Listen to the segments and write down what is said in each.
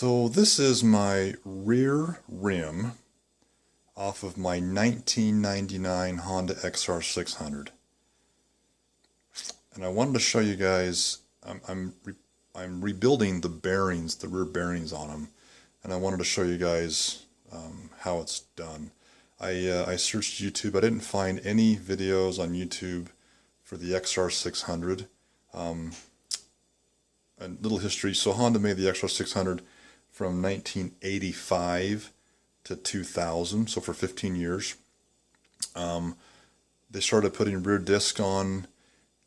So this is my rear rim off of my 1999 Honda XR600, and I wanted to show you guys. I'm rebuilding the bearings, the rear bearings on them, and I wanted to show you guys how it's done. I searched YouTube. I didn't find any videos on YouTube for the XR600. A little history. So Honda made the XR600 from 1985 to 2000, so for 15 years. They started putting rear disc on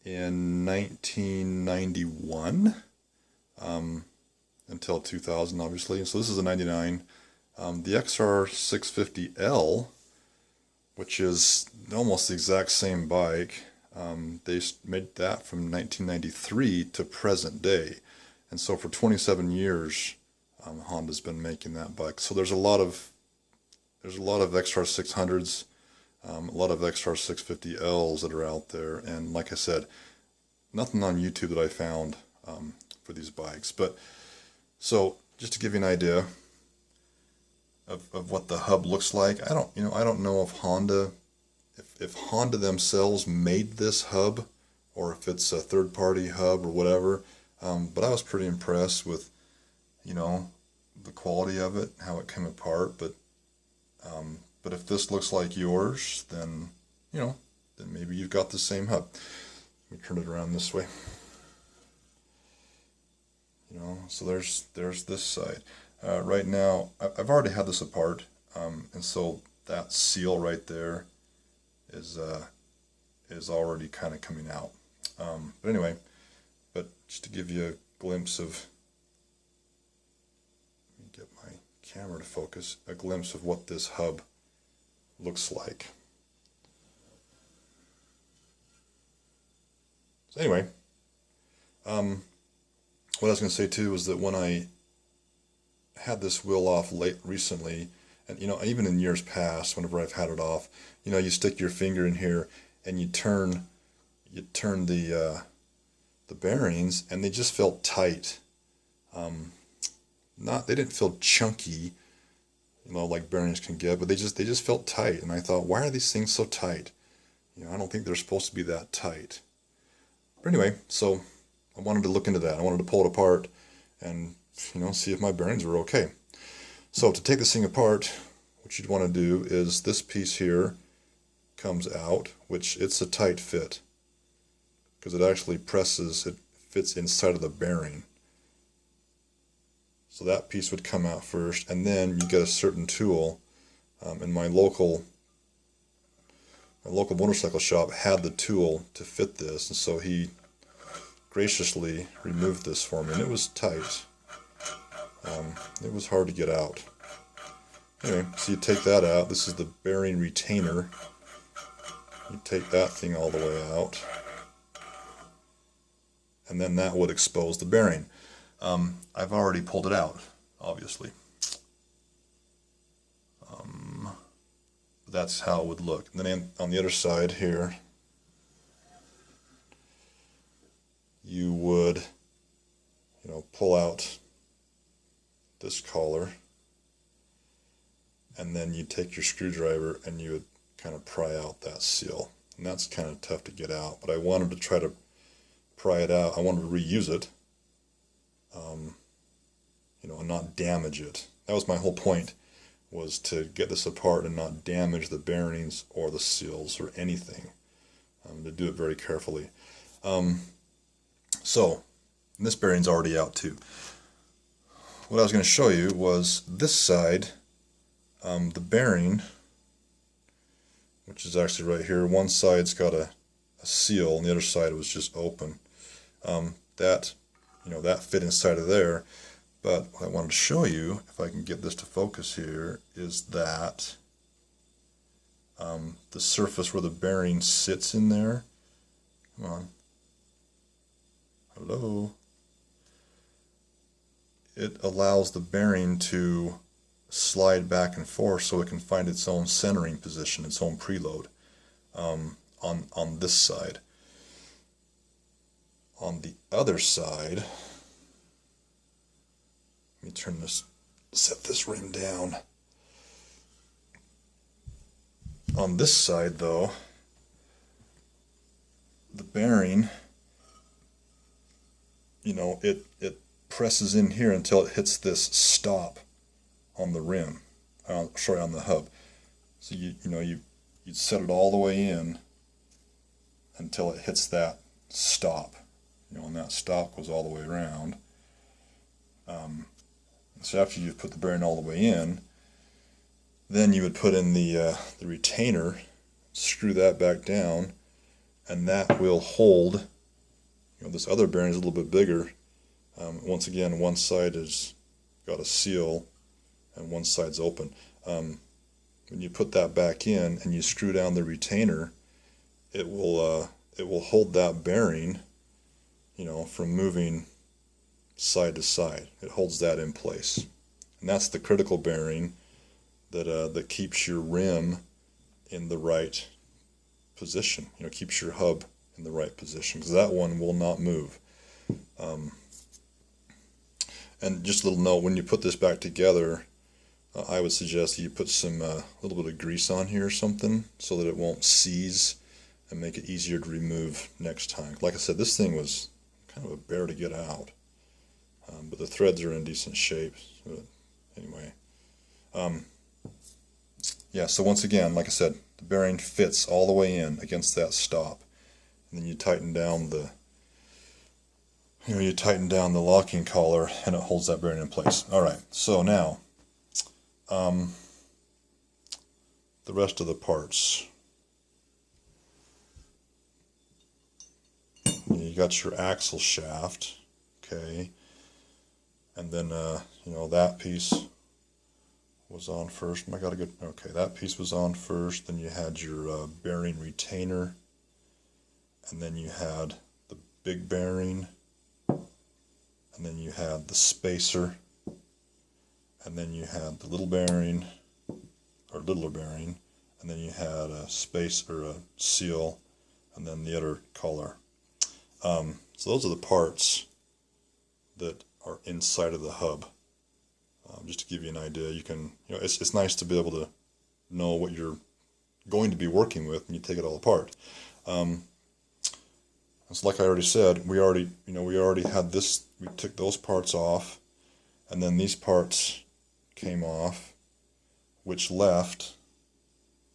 in 1991 until 2000, obviously. And so this is a 99. The XR650L, which is almost the exact same bike, they made that from 1993 to present day. And so for 27 years, Honda's been making that bike. So there's a lot of XR600s, a lot of XR650Ls that are out there, and like I said, nothing on YouTube that I found for these bikes. But so just to give you an idea of what the hub looks like, I don't know if Honda themselves made this hub or if it's a third-party hub or whatever. But I was pretty impressed with the quality of it, how it came apart. But if this looks like yours, then then maybe you've got the same hub. Let me turn it around this way. So there's this side. Right now, I've already had this apart, and so that seal right there is already kind of coming out. But anyway, just to give you a glimpse of, let me get my camera to focus, a glimpse of what this hub looks like. So anyway, what I was going to say too was that when I had this wheel off recently, and even in years past, whenever I've had it off, you stick your finger in here and you turn the bearings, and they just felt tight. They didn't feel chunky, like bearings can get, but they just felt tight. And I thought, why are these things so tight? I don't think they're supposed to be that tight. But anyway, so I wanted to look into that. I wanted to pull it apart and see if my bearings were okay. So to take this thing apart, what you'd want to do is this piece here comes out, which it's a tight fit because it actually presses, it fits inside of the bearing. So that piece would come out first, and then you get a certain tool. In my local motorcycle shop had the tool to fit this, and so he graciously removed this for me, and it was tight. It was hard to get out. Anyway, so you take that out. This is the bearing retainer. You take that thing all the way out, and then that would expose the bearing. I've already pulled it out, obviously. That's how it would look. And then on the other side here, you would, pull out this collar, and then you take your screwdriver and you would kind of pry out that seal. And that's kind of tough to get out, but I wanted to try to pry it out. I wanted to reuse it, and not damage it. That was my whole point, was to get this apart and not damage the bearings or the seals or anything, to do it very carefully. So, and this bearing's already out too. What I was going to show you was this side, the bearing, which is actually right here. One side's got a seal, and the other side was just open. That fit inside of there. But what I wanted to show you, if I can get this to focus here, is that the surface where the bearing sits in there. Come on. Hello. It allows the bearing to slide back and forth so it can find its own centering position, its own preload on this side. On the other side, let me me set this rim down. On this side though, the bearing, it presses in here until it hits this stop on the rim, on the hub. So you'd set it all the way in until it hits that stop, and that stop goes all the way around. So after you've put the bearing all the way in, then you would put in the retainer, screw that back down, and that will hold. This other bearing is a little bit bigger. Once again, one side has got a seal and one side's open. When you put that back in and you screw down the retainer, it will hold that bearing, from moving side to side. It holds that in place, and that's the critical bearing that keeps your rim in the right position. Keeps your hub in the right position, because that one will not move. And just a little note: when you put this back together, I would suggest that you put some little bit of grease on here or something, so that it won't seize, and make it easier to remove next time. Like I said, this thing was kind of a bear to get out, but the threads are in decent shape. So anyway, yeah. So once again, like I said, the bearing fits all the way in against that stop, and then you tighten down the locking collar, and it holds that bearing in place. All right. So now, the rest of the parts. You got your axle shaft, okay, and then that piece was on first. Okay, that piece was on first. Then you had your bearing retainer, and then you had the big bearing, and then you had the spacer, and then you had the little bearing, or littler bearing, and then you had a space or a seal, and then the other collar. So those are the parts that are inside of the hub. Just to give you an idea, you can, it's nice to be able to know what you're going to be working with when you take it all apart. It's like I already said, we already had this. We took those parts off, and then these parts came off, which left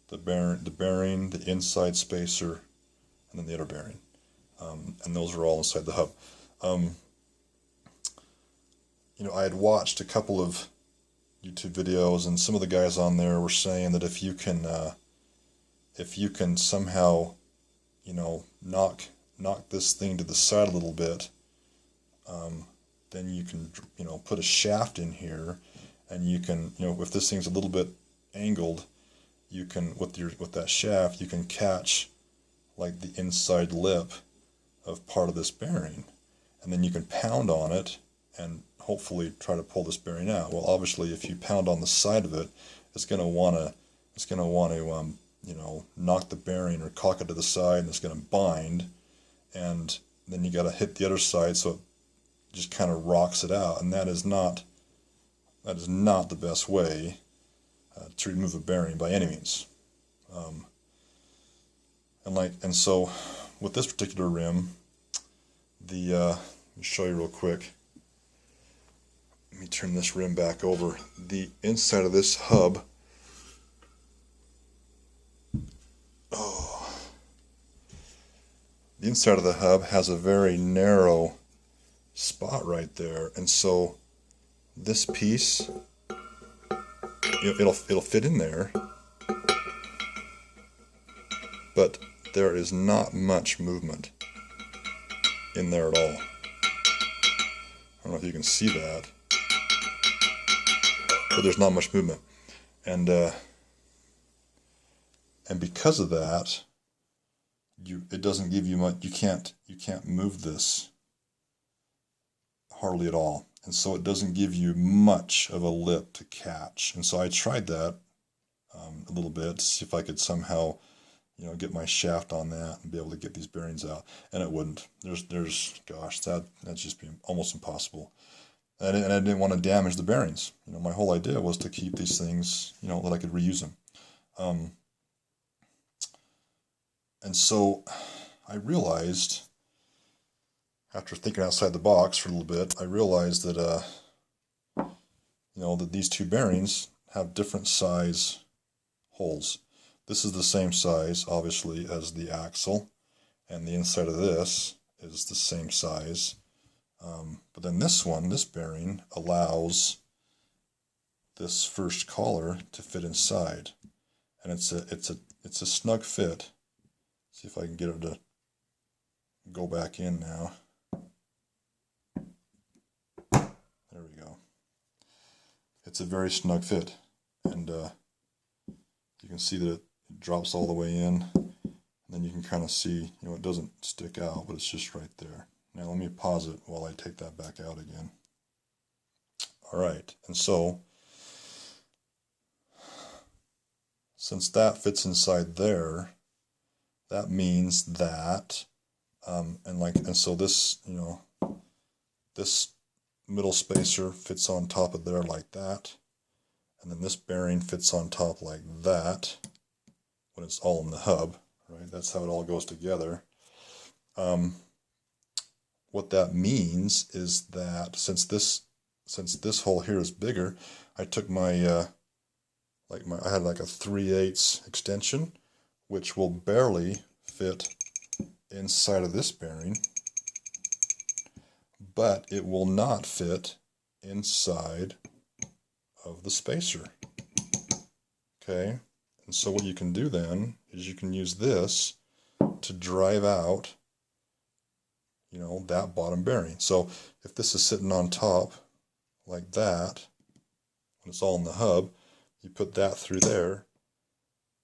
the bearing, the inside spacer, and then the other bearing. And those are all inside the hub. I had watched a couple of YouTube videos, and some of the guys on there were saying that if you can somehow, knock this thing to the side a little bit, then you can, put a shaft in here, and you can, if this thing's a little bit angled, you can, with that shaft, you can catch like the inside lip of part of this bearing, and then you can pound on it and hopefully try to pull this bearing out. Well, obviously, if you pound on the side of it, it's going to want to knock the bearing or cock it to the side, and it's going to bind, and then you got to hit the other side so it just kind of rocks it out, and that is not the best way to remove a bearing by any means. And so with this particular rim, let me show you real quick. Let me turn this rim back over. The inside of this hub, the inside of the hub has a very narrow spot right there, and so this piece, it'll fit in there, but there is not much movement in there at all. I don't know if you can see that, but there's not much movement, and because of that, it doesn't give you much. You can't move this hardly at all, and so it doesn't give you much of a lip to catch. And so I tried that a little bit to see if I could somehow, get my shaft on that and be able to get these bearings out, and it wouldn't. Gosh, that'd just be almost impossible. and I didn't want to damage the bearings. You know, my whole idea was to keep these things, you know, that I could reuse them. And so I realized, after thinking outside the box for a little bit, I realized that, you know, that these two bearings have different size holes. This is the same size, obviously, as the axle, and the inside of this is the same size. But then this one, this bearing, allows this first collar to fit inside, and it's a snug fit. See if I can get it to go back in now. There we go. It's a very snug fit, and you can see that it drops all the way in, and then you can kind of see, you know, it doesn't stick out, but it's just right there. Now let me pause it while I take that back out again. All right, and so since that fits inside there, that means that, and so this, you know, this middle spacer fits on top of there like that, and then this bearing fits on top like that when it's all in the hub, right? That's how it all goes together. What that means is that since this hole here is bigger, I took my I had like a 3/8 extension, which will barely fit inside of this bearing, but it will not fit inside of the spacer. Okay, and so what you can do then is you can use this to drive out, you know, that bottom bearing. So if this is sitting on top like that, when it's all in the hub, you put that through there,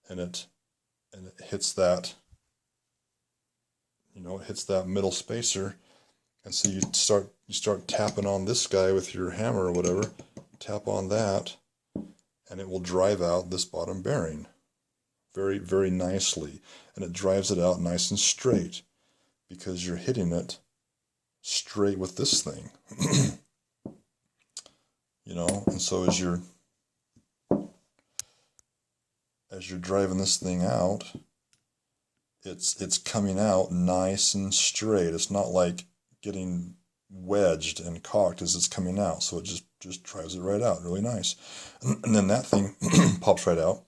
and it hits that, you know, it hits that middle spacer, and so you start tapping on this guy with your hammer or whatever, tap on that, and it will drive out this bottom bearing very, very nicely, and it drives it out nice and straight because you're hitting it straight with this thing. You know, and so as you're driving this thing out, it's coming out nice and straight. It's not like getting wedged and cocked as it's coming out, so it just drives it right out really nice. And then that thing pops right out,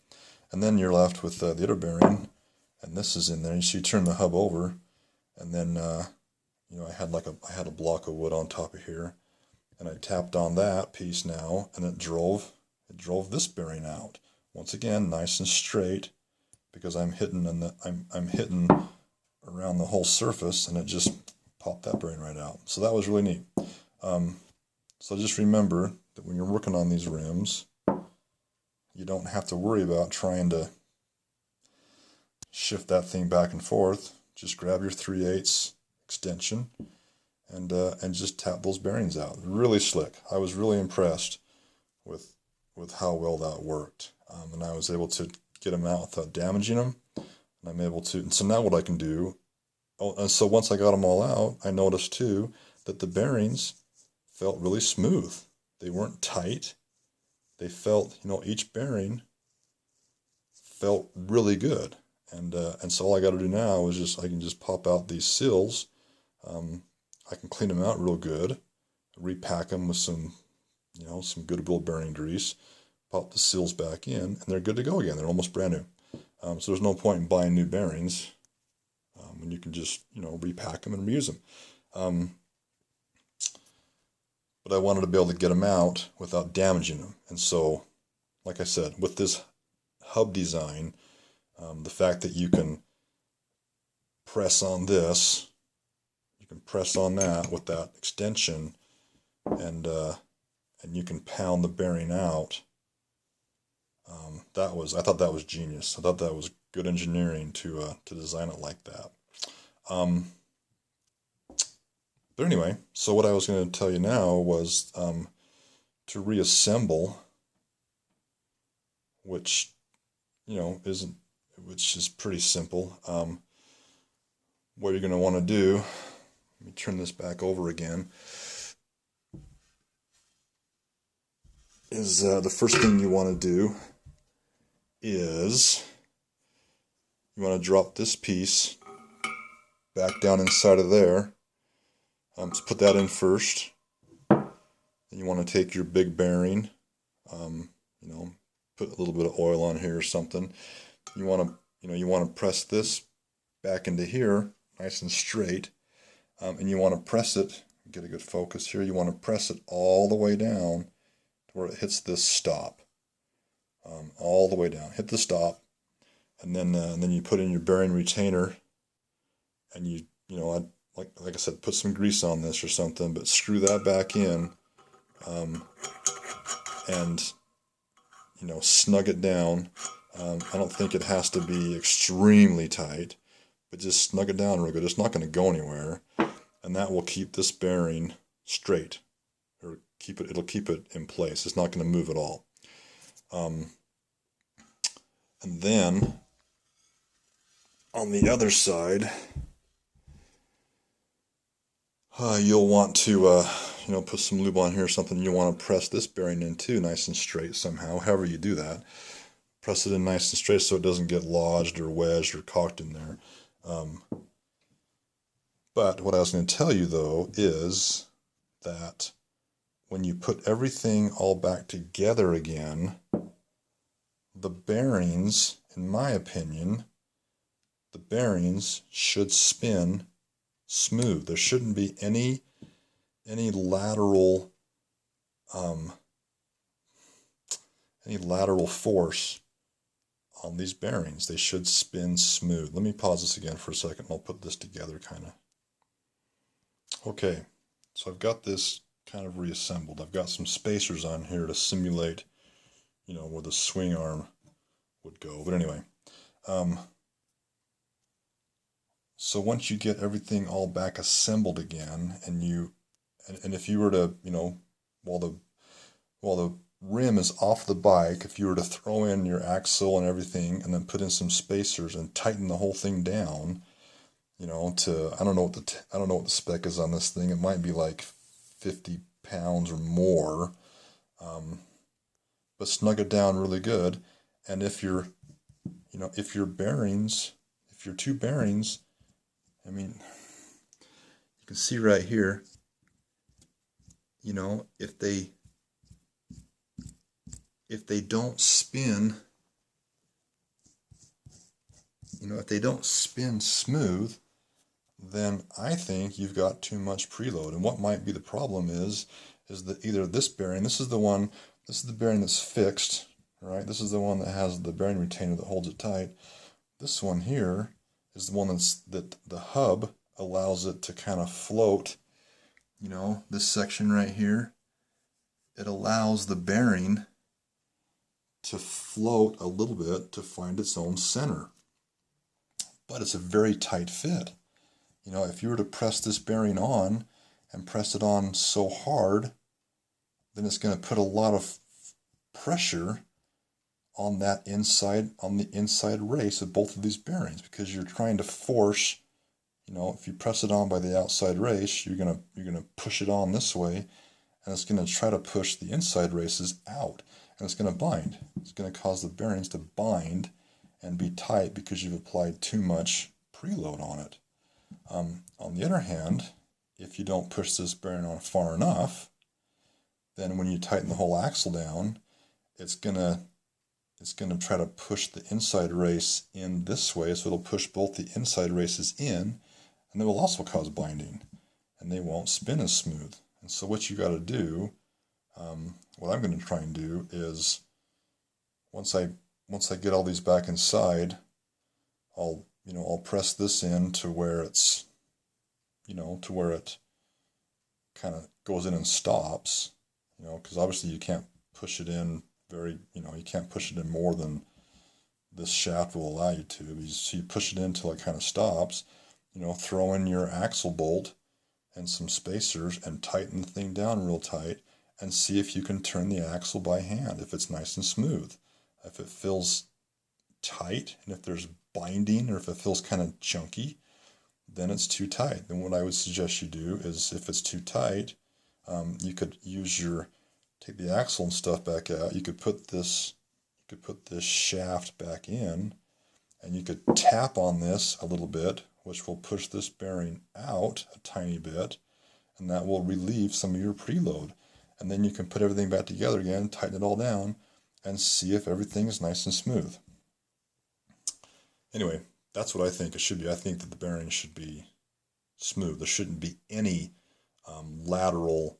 and then you're left with the other bearing, and this is in there. So you turn the hub over, and then you know, I had a block of wood on top of here, and I tapped on that piece now, and it drove this bearing out. Once again, nice and straight, because I'm hitting I'm hitting around the whole surface, and it just popped that bearing right out. So that was really neat. So just remember that when you're working on these rims, you don't have to worry about trying to shift that thing back and forth. Just grab your 3/8 extension and just tap those bearings out. Really slick. I was really impressed with how well that worked, and I was able to get them out without damaging them. And I'm able to. And so now what I can do. Oh, and so once I got them all out, I noticed too that the bearings felt really smooth. They weren't tight. They felt, you know, each bearing felt really good. And so all I got to do now is I can just pop out these seals. I can clean them out real good, repack them with some, you know, some good old bearing grease, pop the seals back in, and they're good to go again. They're almost brand new. So there's no point in buying new bearings when you can just, you know, repack them and reuse them. But I wanted to be able to get them out without damaging them. And so, like I said, with this hub design, the fact that you can press on this, you can press on that with that extension, and you can pound the bearing out. I thought that was genius. I thought that was good engineering to design it like that. But anyway, so what I was going to tell you now was to reassemble, which, you know, which is pretty simple. What you're going to want to do, let me turn this back over again. the first thing you want to do is you want to drop this piece back down inside of there. So put that in first. Then you want to take your big bearing, put a little bit of oil on here or something. You want to press this back into here, nice and straight, and you want to press it. Get a good focus here. You want to press it all the way down to where it hits this stop. All the way down. Hit the stop, and then you put in your bearing retainer, and like I said, put some grease on this or something, but screw that back in, and snug it down. I don't think it has to be extremely tight, but just snug it down real good. It's not going to go anywhere, and that will keep this bearing straight, or it'll keep it in place. It's not going to move at all. And then on the other side, you'll want to put some lube on here or something. You want to press this bearing in too, nice and straight somehow. However you do that, press it in nice and straight so it doesn't get lodged or wedged or cocked in there. But what I was going to tell you though is that when you put everything all back together again, the bearings, in my opinion, the bearings should spin smooth. There shouldn't be any lateral force on these bearings. They should spin smooth. Let me pause this again for a second. I'll put this together kind of. Okay, so I've got this kind of reassembled. I've got some spacers on here to simulate, where the swing arm would go. But anyway, so once you get everything all back assembled again, and if you were to, while the rim is off the bike, if you were to throw in your axle and everything, and then put in some spacers and tighten the whole thing down, I don't know what the spec is on this thing. It might be like 50 pounds or more, but snug it down really good. And if your two bearings, I mean, you can see right here, if they don't spin, if they don't spin smooth, then I think you've got too much preload. And what might be the problem is that either this bearing, this is the bearing that's fixed, right? This is the one that has the bearing retainer that holds it tight. This one here is the one that the hub allows it to kind of float. This section right here, it allows the bearing to float a little bit to find its own center. But it's a very tight fit. If you were to press this bearing on and press it on so hard, then it's going to put a lot of pressure on the inside race of both of these bearings, because you're trying to force, if you press it on by the outside race, you're gonna push it on this way, and it's gonna try to push the inside races out, and it's gonna bind. It's gonna cause the bearings to bind and be tight because you've applied too much preload on it. On the other hand, if you don't push this bearing on far enough, then when you tighten the whole axle down, it's gonna try to push the inside race in this way, so it'll push both the inside races in, and they will also cause binding, and they won't spin as smooth. And so what you got to do, what I'm going to try and do is, once I get all these back inside, I'll press this in to where it's, to where it kind of goes in and stops, because obviously you can't push it in you can't push it in more than this shaft will allow you to. So you push it in until it kind of stops, throw in your axle bolt and some spacers and tighten the thing down real tight, and see if you can turn the axle by hand, if it's nice and smooth. If it feels tight, and if there's binding, or if it feels kind of chunky, then it's too tight. Then what I would suggest you do is, if it's too tight, you could take the axle and stuff back out, you could put this shaft back in, and you could tap on this a little bit, which will push this bearing out a tiny bit, and that will relieve some of your preload. And then you can put everything back together again, tighten it all down, and see if everything is nice and smooth. Anyway, that's what I think it should be. I think that the bearing should be smooth. There shouldn't be any lateral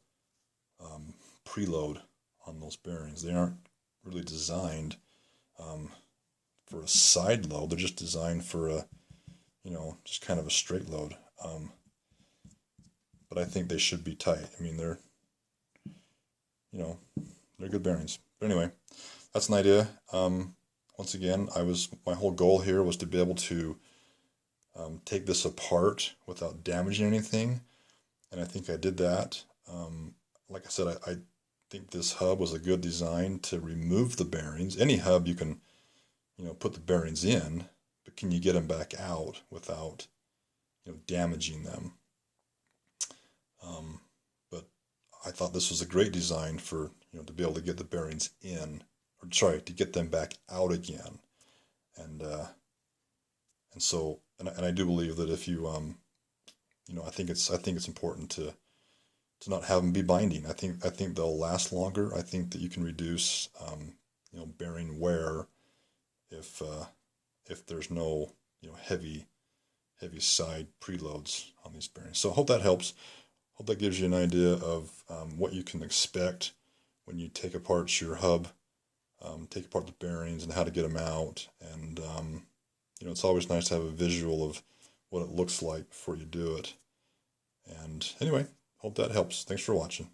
preload on those bearings. They aren't really designed for a side load. They're just designed for a, just kind of a straight load. But I think they should be tight. I mean, they're good bearings. But anyway, that's an idea. Once again, my whole goal here was to be able to take this apart without damaging anything, and I think I did that. Like I said, I think this hub was a good design to remove the bearings. Any hub you can, put the bearings in, but can you get them back out without, damaging them? But I thought this was a great design for, to be able to get the bearings in, or sorry, to get them back out again. And so I do believe that if you, I think it's important to not have them be binding. I think they'll last longer. I think that you can reduce, bearing wear if there's no, heavy side preloads on these bearings. So I hope that helps. Hope that gives you an idea of what you can expect when you take apart your hub, take apart the bearings and how to get them out. And, it's always nice to have a visual of what it looks like before you do it. And anyway, hope that helps. Thanks for watching.